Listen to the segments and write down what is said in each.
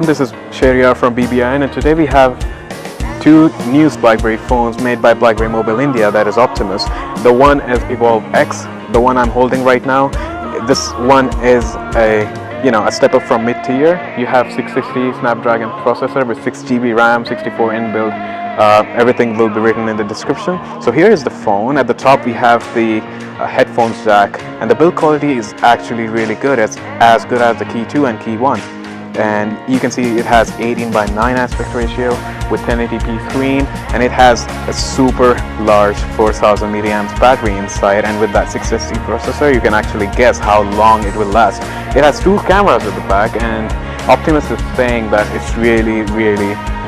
This is Shahryar from BBIN, and today we have two new Blackberry phones made by Blackberry Mobile India, that is Optimus. The one is EvolveX, the one I'm holding right now. This one is a step up from mid-tier. You have 660 Snapdragon processor with 6GB RAM, 64 inbuilt. Everything will be written in the description. So here is the phone. At the top we have the headphones jack, and the build quality is actually really good. It's as good as the Key 2 and Key 1. And you can see it has 18:9 aspect ratio with 1080p screen, and it has a super large 4000 milliamps battery inside, and with that 660 processor you can actually guess how long it will last. It has two cameras at the back, and Optimus is saying that it's really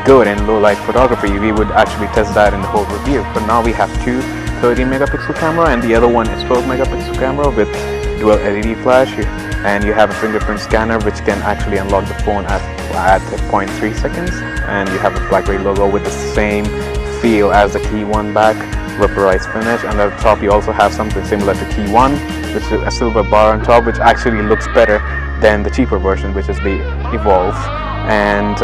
good in low light photography. We would actually test that in the whole review. But now we have two 30 megapixel camera, and the other one is 12 megapixel camera with dual LED flash, and you have a fingerprint scanner which can actually unlock the phone at 0.3 seconds, and you have a Blackberry logo with the same feel as the Key 1 back, rubberized finish, and at the top you also have something similar to Key 1, which is a silver bar on top, which actually looks better than the cheaper version, which is the Evolve. And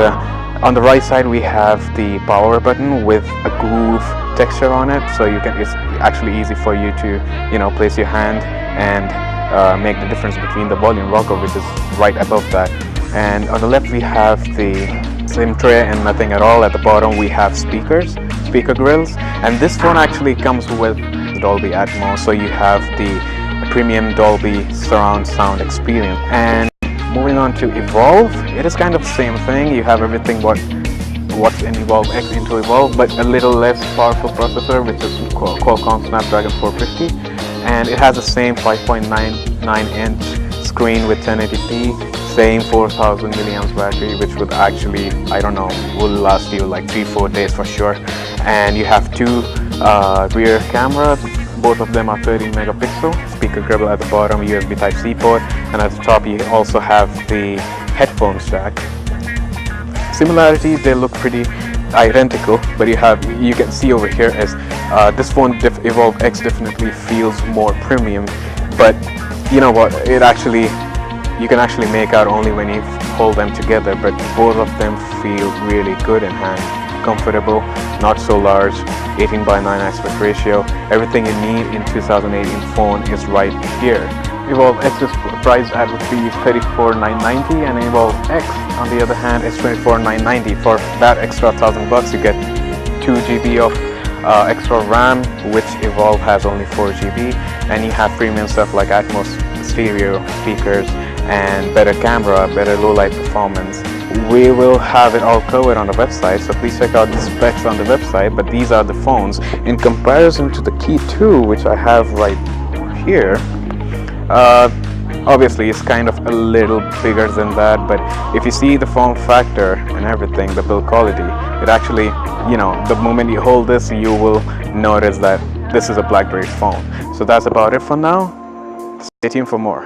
on the right side we have the power button with a groove texture on it, so it's actually easy for you to place your hand and make the difference between the volume rocker, which is right above that. And on the left we have the SIM tray and nothing at all. At the bottom we have speaker grills, and this phone actually comes with Dolby Atmos, so you have the premium Dolby surround sound experience. And moving on to Evolve, it is kind of the same thing. You have everything what's in EvolveX into Evolve, but a little less powerful processor, which is Qualcomm Snapdragon 450, and it has the same 5.99-inch screen with 1080p, same 4000 milliamps battery, which would actually, will last you like 3-4 days for sure. And you have two rear cameras. Both of them are 30 megapixel, speaker grill at the bottom, USB Type-C port, and at the top you also have the headphones jack. Similarities, they look pretty identical, but you can see over here is this phone EvolveX definitely feels more premium, but you know what, you can actually make out only when you hold them together, but both of them feel really good in hand. Comfortable, not so large, 18:9 aspect ratio. Everything you need in 2018 phone is right here. EvolveX is priced at rupees 34,990, and EvolveX on the other hand is 24,990. For that extra $1,000 you get 2 GB of extra RAM, which Evolve has only 4 GB, and you have premium stuff like Atmos stereo speakers and better camera, better low light performance. We will have it all covered on the website, so please check out the specs on the website. But these are the phones in comparison to the Key 2, which I have right here. Obviously it's kind of a little bigger than that, but if you see the form factor and everything, the build quality, it actually, the moment you hold this, you will notice that this is a Blackberry phone. So that's about it for now. Stay tuned for more.